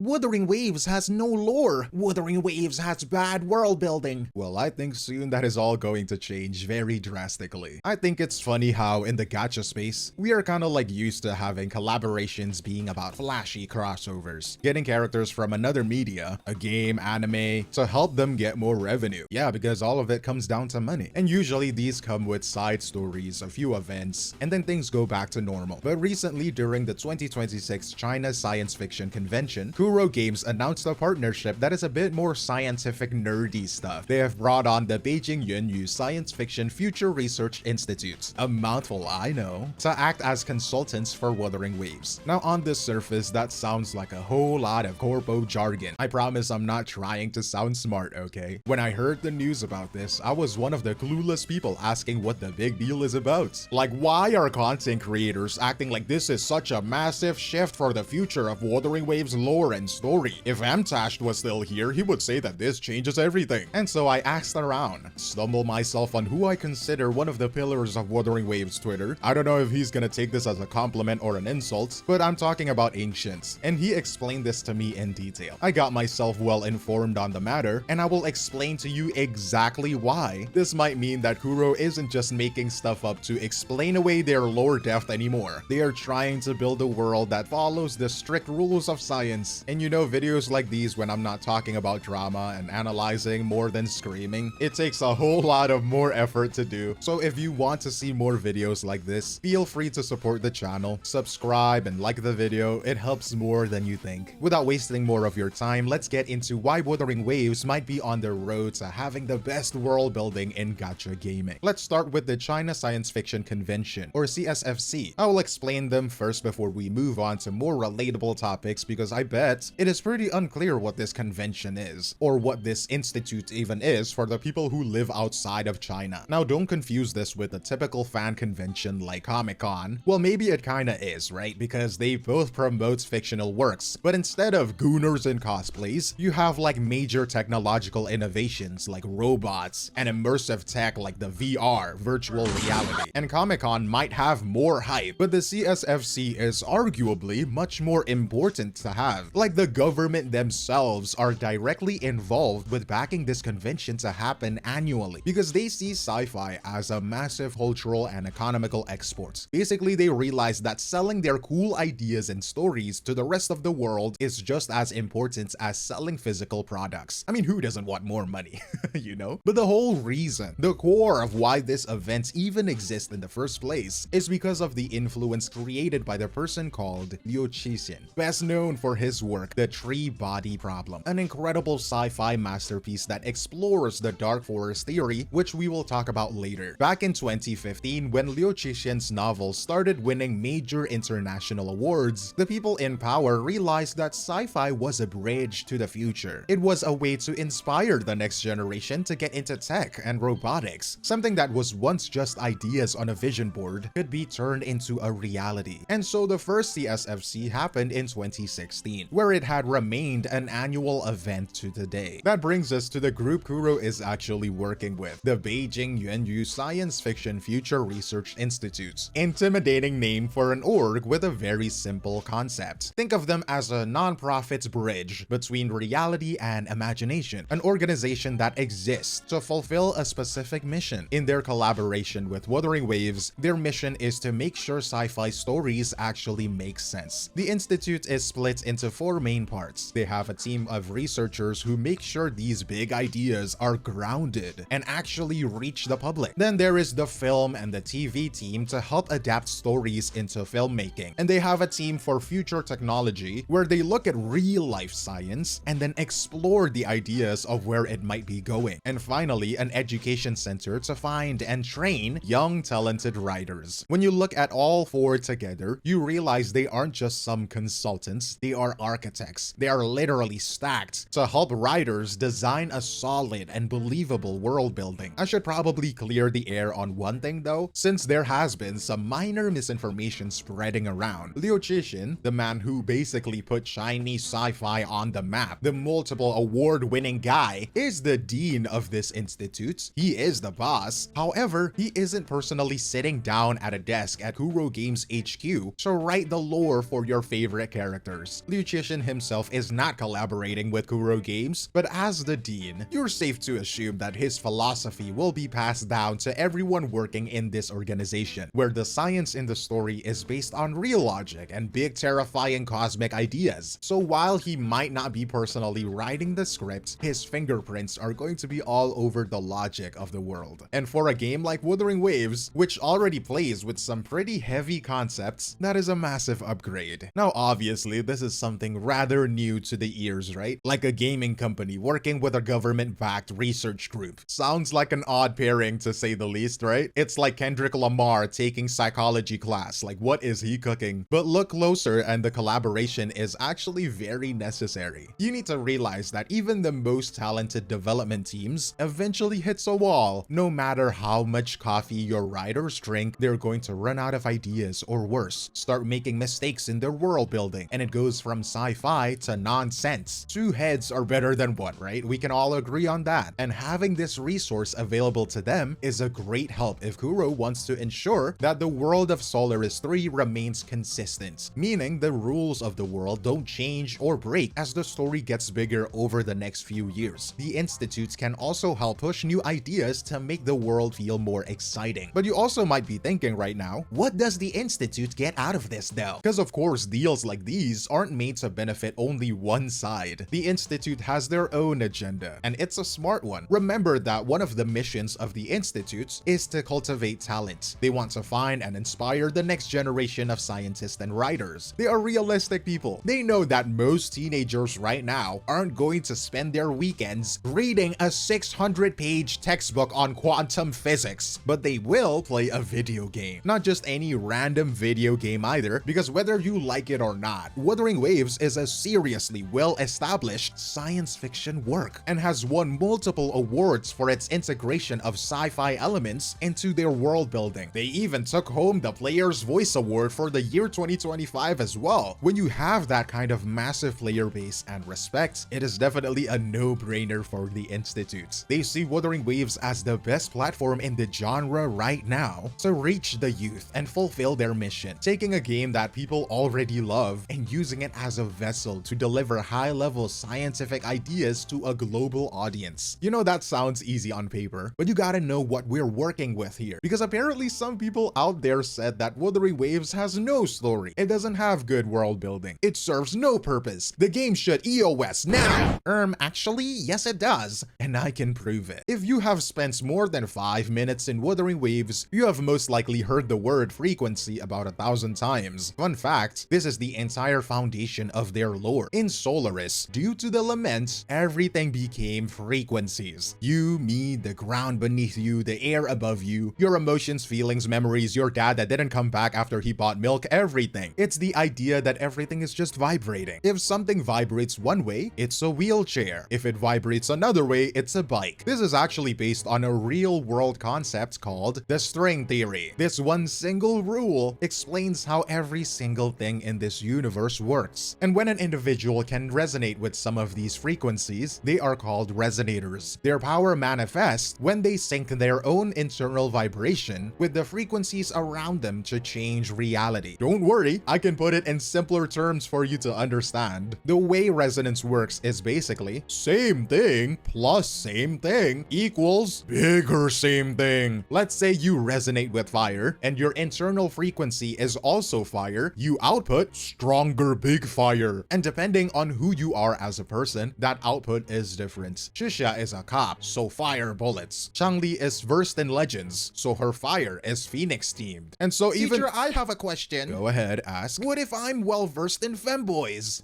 Wuthering Waves has no lore. Wuthering Waves has bad world building. Well, I think soon that is all going to change very drastically. I think it's funny how in the gacha space, we are kind of like used to having collaborations being about flashy crossovers, getting characters from another media, a game, anime, to help them get more revenue. Yeah, because all of it comes down to money. And usually these come with side stories, a few events, and then things go back to normal. But recently during the 2026 China Science Fiction Convention, Games announced a partnership that is a bit more scientific nerdy stuff. They have brought on the Beijing Yuanyu Science Fiction Future Research Institute, a mouthful I know, to act as consultants for Wuthering Waves. Now on the surface, that sounds like a whole lot of corpo jargon. I promise I'm not trying to sound smart, okay? When I heard the news about this, I was one of the clueless people asking what the big deal is about. Like, why are content creators acting like this is such a massive shift for the future of Wuthering Waves lore and story? If 𝗵𝗁 was still here, he would say that this changes everything. And so I asked around, stumbled myself on who I consider one of the pillars of Wuthering Waves Twitter. I don't know if he's gonna take this as a compliment or an insult, but I'm talking about Ancients, and he explained this to me in detail. I got myself well informed on the matter, and I will explain to you exactly why. This might mean that Kuro isn't just making stuff up to explain away their lore depth anymore. They are trying to build a world that follows the strict rules of science. And you know, videos like these, when I'm not talking about drama and analyzing more than screaming, it takes a whole lot of more effort to do. So if you want to see more videos like this, feel free to support the channel, subscribe and like the video. It helps more than you think. Without wasting more of your time, let's get into why Wuthering Waves might be on the road to having the best world building in gacha gaming. Let's start with the China Science Fiction Convention, or CSFC. I will explain them first before we move on to more relatable topics, because I bet it is pretty unclear what this convention is, or what this institute even is for the people who live outside of China. Now don't confuse this with a typical fan convention like Comic-Con. Well, maybe it kinda is, right? Because they both promote fictional works, but instead of gooners and cosplays, you have like major technological innovations like robots and immersive tech like the VR, virtual reality. And Comic-Con might have more hype, but the CSFC is arguably much more important to have. Like, the government themselves are directly involved with backing this convention to happen annually, because they see sci-fi as a massive cultural and economical export. Basically, they realize that selling their cool ideas and stories to the rest of the world is just as important as selling physical products. I mean, who doesn't want more money, you know? But the whole reason, the core of why this event even exists in the first place, is because of the influence created by the person called 𝗖ție𝗽𝘆𝗿𝗵𝗁, best known for his work, The Tree-Body Problem, an incredible sci-fi masterpiece that explores the dark forest theory, which we will talk about later. Back in 2015, when 𝗖ცი𝗽𝗽𝗍𝗻's novel started winning major international awards, the people in power realized that sci-fi was a bridge to the future. It was a way to inspire the next generation to get into tech and robotics. Something that was once just ideas on a vision board could be turned into a reality. And so the first CSFC happened in 2016, where it had remained an annual event to today. That brings us to the group Kuro is actually working with, the Beijing Yuanyu Science Fiction Future Research Institute. Intimidating name for an org with a very simple concept. Think of them as a non-profit bridge between reality and imagination, an organization that exists to fulfill a specific mission. In their collaboration with Wuthering Waves, their mission is to make sure sci-fi stories actually make sense. The institute is split into 4 main parts. They have a team of researchers who make sure these big ideas are grounded and actually reach the public. Then there is the film and the TV team to help adapt stories into filmmaking. And they have a team for future technology where they look at real-life science and then explore the ideas of where it might be going. And finally, an education center to find and train young, talented writers. When you look at all 4 together, you realize they aren't just some consultants, they are architects. They are literally stacked to help writers design a solid and believable world building. I should probably clear the air on one thing though, since there has been some minor misinformation spreading around. 𝗖ცი𝗽𝗍𝗍𝗻, the man who basically put Chinese sci-fi on the map, the multiple award-winning guy, is the dean of this institute. He is the boss. However, he isn't personally sitting down at a desk at Kuro Games HQ to write the lore for your favorite characters. 𝗖ცი𝗽𝗍𝗍𝗻 politician himself is not collaborating with Kuro Games, but as the dean, you're safe to assume that his philosophy will be passed down to everyone working in this organization, where the science in the story is based on real logic and big terrifying cosmic ideas. So while he might not be personally writing the script, his fingerprints are going to be all over the logic of the world. And for a game like Wuthering Waves, which already plays with some pretty heavy concepts, that is a massive upgrade. Now obviously this is something rather new to the ears, right? Like a gaming company working with a government-backed research group. Sounds like an odd pairing to say the least, right? It's like Kendrick Lamar taking psychology class, like what is he cooking? But look closer and the collaboration is actually very necessary. You need to realize that even the most talented development teams eventually hits a wall. No matter how much coffee your writers drink, they're going to run out of ideas, or worse, start making mistakes in their world building, and it goes from sci-fi to nonsense. Two heads are better than one, right? We can all agree on that. And having this resource available to them is a great help if Kuro wants to ensure that the world of Solaris 3 remains consistent, meaning the rules of the world don't change or break as the story gets bigger over the next few years. The institutes can also help push new ideas to make the world feel more exciting. But you also might be thinking right now, what does the institute get out of this though? Because of course deals like these aren't made to benefit only one side. The institute has their own agenda, and it's a smart one. Remember that one of the missions of the institutes is to cultivate talent. They want to find and inspire the next generation of scientists and writers. They are realistic people. They know that most teenagers right now aren't going to spend their weekends reading a 600-page textbook on quantum physics, but they will play a video game. Not just any random video game either, because whether you like it or not, Wuthering Waves is a seriously well-established science fiction work and has won multiple awards for its integration of sci-fi elements into their world building. They even took home the Player's Voice Award for the year 2025 as well. When you have that kind of massive player base and respect, it is definitely a no-brainer for the Institute. They see Wuthering Waves as the best platform in the genre right now to reach the youth and fulfill their mission, taking a game that people already love and using it as a vessel to deliver high-level scientific ideas to a global audience. You know, that sounds easy on paper, but you gotta know what we're working with here, because apparently some people out there said that Wuthering Waves has no story, it doesn't have good world building, it serves no purpose, the game should EOS now. Actually, yes it does, and I can prove it. If you have spent more than 5 minutes in Wuthering Waves, you have most likely heard the word frequency about 1,000 times. Fun fact, this is the entire foundation of their lore. In Solaris, due to the lament, everything became frequencies. You, me, the ground beneath you, the air above you, your emotions, feelings, memories, your dad that didn't come back after he bought milk, everything. It's the idea that everything is just vibrating. If something vibrates one way, it's a wheelchair. If it vibrates another way, it's a bike. This is actually based on a real-world concept called the string theory. This one single rule explains how every single thing in this universe works. And when an individual can resonate with some of these frequencies, they are called resonators. Their power manifests when they sync their own internal vibration with the frequencies around them to change reality. Don't worry, I can put it in simpler terms for you to understand. The way resonance works is basically same thing plus same thing equals bigger same thing. Let's say you resonate with fire and your internal frequency is also fire, you output stronger big fire. And depending on who you are as a person, that output is different. 𝗖cie is a cop, so fire bullets. Changli is versed in legends, so her fire is phoenix themed. And so even— Teacher, I have a question. Go ahead, ask. What if I'm well versed in femboys?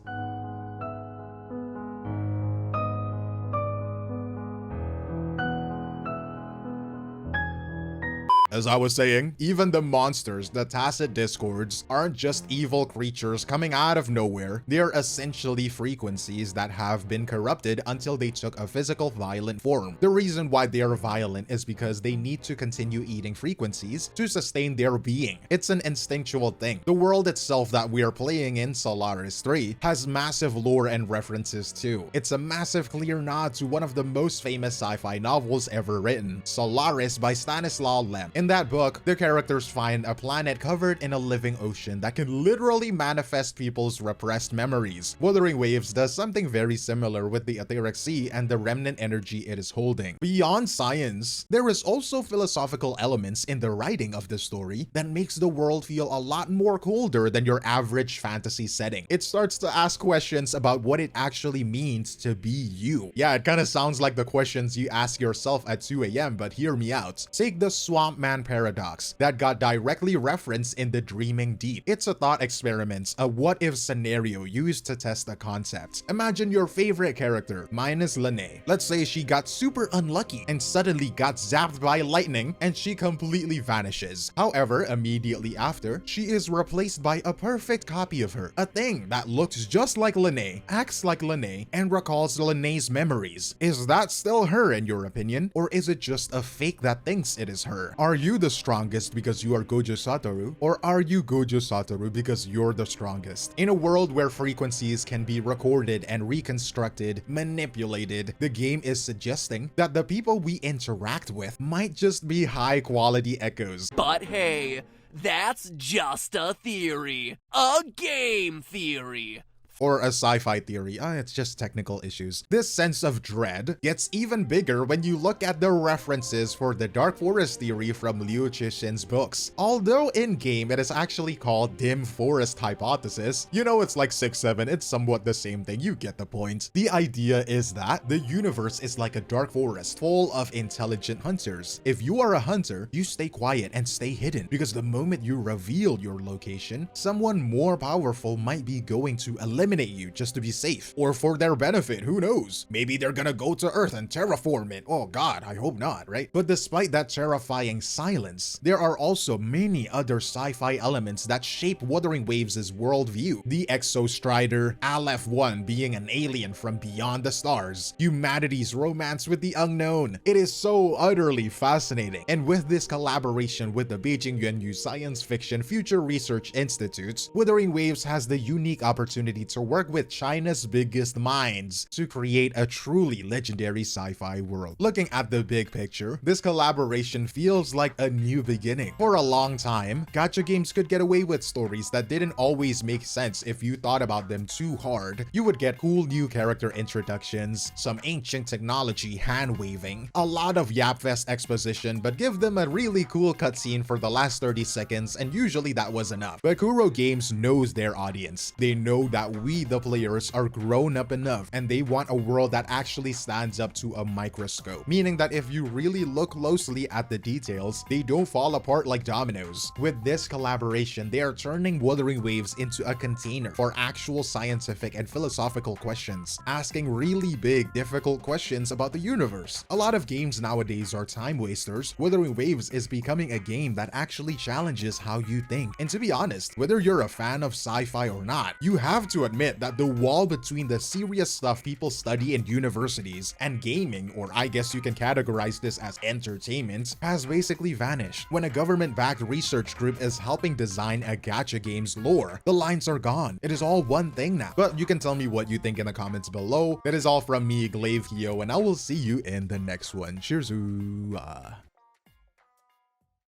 As I was saying, even the monsters, the tacit discords, aren't just evil creatures coming out of nowhere. They're essentially frequencies that have been corrupted until they took a physical violent form. The reason why they are violent is because they need to continue eating frequencies to sustain their being. It's an instinctual thing. The world itself that we are playing in Solaris 3 has massive lore and references too. It's a massive clear nod to one of the most famous sci-fi novels ever written, Solaris by Stanislaw Lem. In In that book, the characters find a planet covered in a living ocean that can literally manifest people's repressed memories. Wuthering Waves does something very similar with the etheric sea and the remnant energy it is holding. Beyond science, there is also philosophical elements in the writing of the story that makes the world feel a lot more colder than your average fantasy setting. It starts to ask questions about what it actually means to be you. Yeah, it kind of sounds like the questions you ask yourself at 2 a.m., but hear me out. Take the Swamp Man paradox that got directly referenced in the Dreaming Deep. It's a thought experiment, a what-if scenario used to test the concept. Imagine your favorite character, minus Lene. Let's say she got super unlucky and suddenly got zapped by lightning and she completely vanishes. However, immediately after, she is replaced by a perfect copy of her, a thing that looks just like Lene, acts like Lene, and recalls Lene's memories. Is that still her in your opinion, or is it just a fake that thinks it is her? Are you the strongest because you are Gojo Satoru, or are you Gojo Satoru because you're the strongest? In a world where frequencies can be recorded and reconstructed, manipulated, the game is suggesting that the people we interact with might just be high-quality echoes. But hey, that's just a theory. A game theory. Or a sci-fi theory. It's just technical issues. This sense of dread gets even bigger when you look at the references for the Dark Forest theory from Liu Cixin's books. Although in-game it is actually called Dim Forest Hypothesis, you know it's like 6-7, it's somewhat the same thing, you get the point. The idea is that the universe is like a dark forest full of intelligent hunters. If you are a hunter, you stay quiet and stay hidden, because the moment you reveal your location, someone more powerful might be going to eliminate you just to be safe, or for their benefit, who knows? Maybe they're gonna go to Earth and terraform it. Oh god, I hope not, right? But despite that terrifying silence, there are also many other sci-fi elements that shape Wuthering Waves' worldview. The Exostrider, Aleph-1 being an alien from beyond the stars, humanity's romance with the unknown. It is so utterly fascinating. And with this collaboration with the Beijing Yuanyu Science Fiction Future Research Institute, Wuthering Waves has the unique opportunity to work with China's biggest minds to create a truly legendary sci-fi world. Looking at the big picture, this collaboration feels like a new beginning. For a long time, gacha games could get away with stories that didn't always make sense if you thought about them too hard. You would get cool new character introductions, some ancient technology hand-waving, a lot of yapfest exposition, but give them a really cool cutscene for the last 30 seconds, and usually that was enough. But Kuro Games knows their audience. They know that we, the players, are grown up enough, and they want a world that actually stands up to a microscope. Meaning that if you really look closely at the details, they don't fall apart like dominoes. With this collaboration, they are turning Wuthering Waves into a container for actual scientific and philosophical questions, asking really big, difficult questions about the universe. A lot of games nowadays are time wasters. Wuthering Waves is becoming a game that actually challenges how you think. And to be honest, whether you're a fan of sci-fi or not, you have to admit that the wall between the serious stuff people study in universities and gaming, or I guess you can categorize this as entertainment, has basically vanished. When a government-backed research group is helping design a gacha game's lore, the lines are gone. It is all one thing now. But you can tell me what you think in the comments below. That is all from me, 𝗖cie𝗽𝗆𝗆, and I will see you in the next one. Cheers.